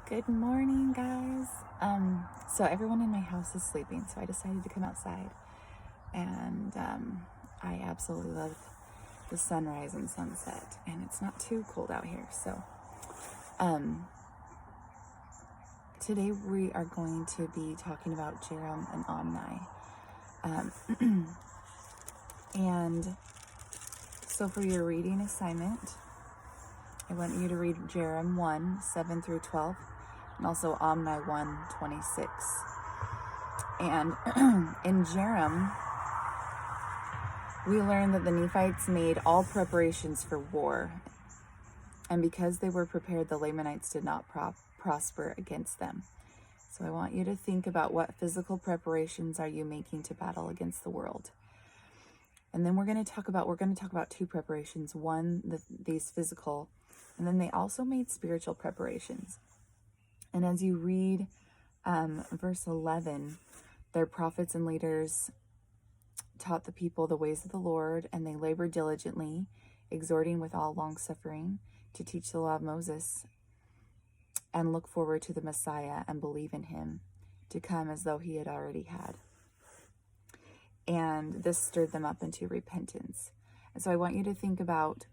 Good morning, guys. So everyone in my house is sleeping, so I decided to come outside, and I absolutely love the sunrise and sunset, and it's not too cold out here. So today we are going to be talking about Jarom and Omni. And so for your reading assignment, I want you to read Jarom 1, 7 through 12, and also Omni 1, 26. And in Jarom, we learn that the Nephites made all preparations for war. And because they were prepared, the Lamanites did not prosper against them. So I want you to think about what physical preparations are you making to battle against the world. And then we're going to talk about two preparations. One, these physical, and then they also made spiritual preparations. And as you read verse 11, their prophets and leaders taught the people the ways of the Lord, and they labored diligently, exhorting with all long-suffering to teach the law of Moses and look forward to the Messiah and believe in him to come as though he had already had. And this stirred them up into repentance. And so I want you to think about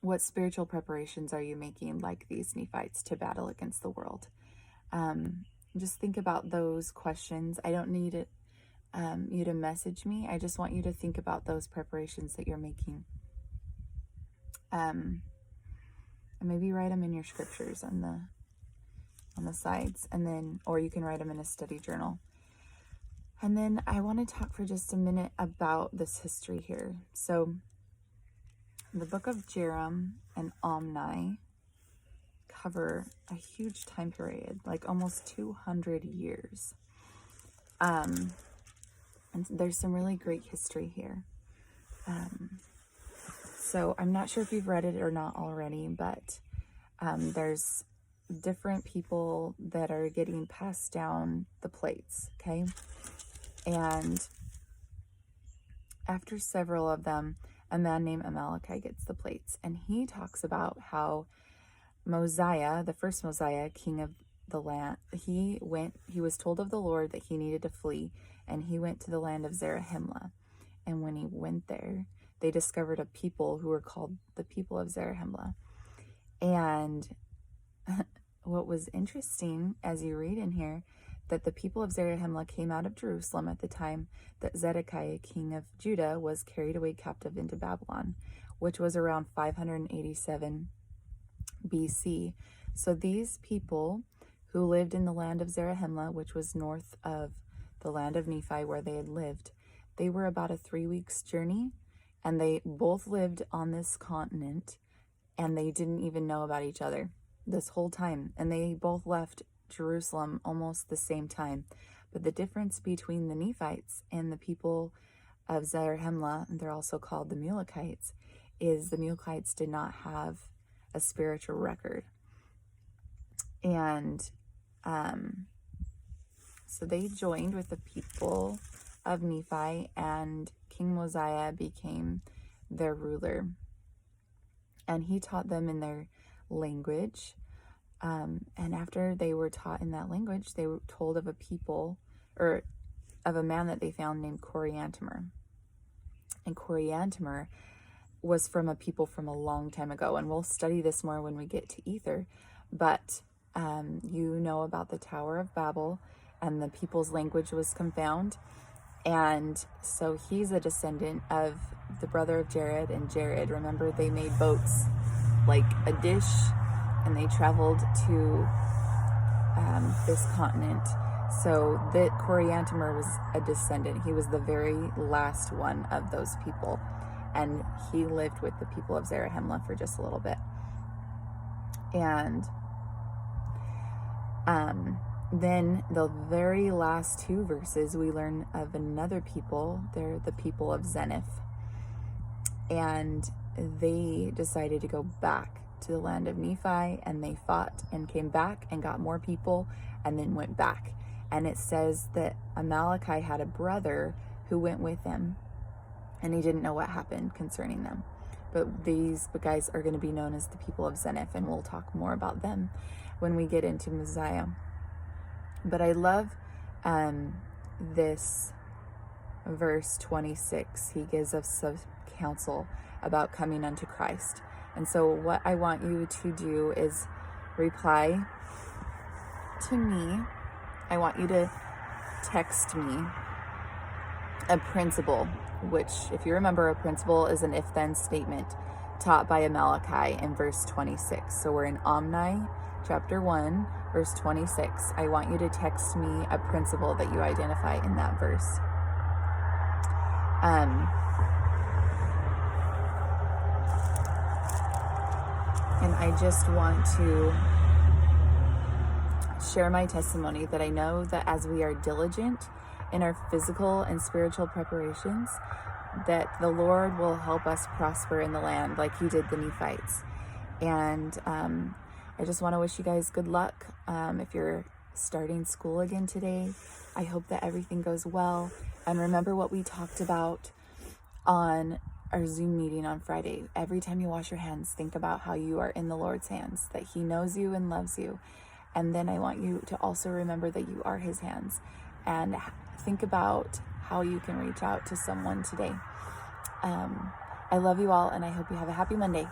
what spiritual preparations are you making, like these Nephites, to battle against the world. Just think about those questions. I don't need you to message me. I just want you to think about those preparations that you're making. And maybe write them in your scriptures on the sides, and then, or you can write them in a study journal. And then I want to talk for just a minute about this history here. So the book of Jarom and Omni cover a huge time period, like almost 200 years. And there's some really great history here. So I'm not sure if you've read it or not already, but there's different people that are getting passed down the plates, okay? And after several of them, a man named Amalekite gets the plates, and he talks about how Mosiah, the first Mosiah, king of the land, he was told of the Lord that he needed to flee, and he went to the land of Zarahemla. And when he went there, they discovered a people who were called the people of Zarahemla. And what was interesting, as you read in here, that the people of Zarahemla came out of Jerusalem at the time that Zedekiah, king of Judah, was carried away captive into Babylon, which was around 587 BC. So these people who lived in the land of Zarahemla, which was north of the land of Nephi where they had lived, they were about a 3 weeks journey, and they both lived on this continent, and they didn't even know about each other this whole time. And they both left Jerusalem almost the same time. But the difference between the Nephites and the people of Zarahemla, and they're also called the Mulekites, is the Mulekites did not have a spiritual record. And so they joined with the people of Nephi, and King Mosiah became their ruler. And he taught them in their language. And after they were taught in that language, they were told of a people, or of a man that they found named Coriantumr. And Coriantumr was from a people from a long time ago. And we'll study this more when we get to Ether. But you know about the Tower of Babel, and the people's language was confounded. And so he's a descendant of the brother of Jared and Jared. Remember, they made boats like a dish, and they traveled to this continent. So that Coriantumr was a descendant. He was the very last one of those people, and he lived with the people of Zarahemla for just a little bit. And then the very last two verses, we learn of another people. They're the people of Zenith, and they decided to go back to the land of Nephi, and they fought and came back and got more people and then went back. And it says that Amalekite had a brother who went with him, and he didn't know what happened concerning them. but these guys are going to be known as the people of Zenith, and we'll talk more about them when we get into Mosiah. But I love this verse 26. He gives us some counsel about coming unto Christ. And so what I want you to do is reply to me. I want you to text me a principle, which, if you remember, a principle is an if-then statement taught by Malachi in verse 26. So we're in Omni, chapter 1, verse 26. I want you to text me a principle that you identify in that verse. And I just want to share my testimony that I know that as we are diligent in our physical and spiritual preparations, that the Lord will help us prosper in the land like he did the Nephites. And I just want to wish you guys good luck. If you're starting school again today, I hope that everything goes well. And remember what we talked about on our Zoom meeting on Friday. Every time you wash your hands, think about how you are in the Lord's hands, that he knows you and loves you. And then I want you to also remember that you are his hands, and think about how you can reach out to someone today. I love you all, and I hope you have a happy Monday.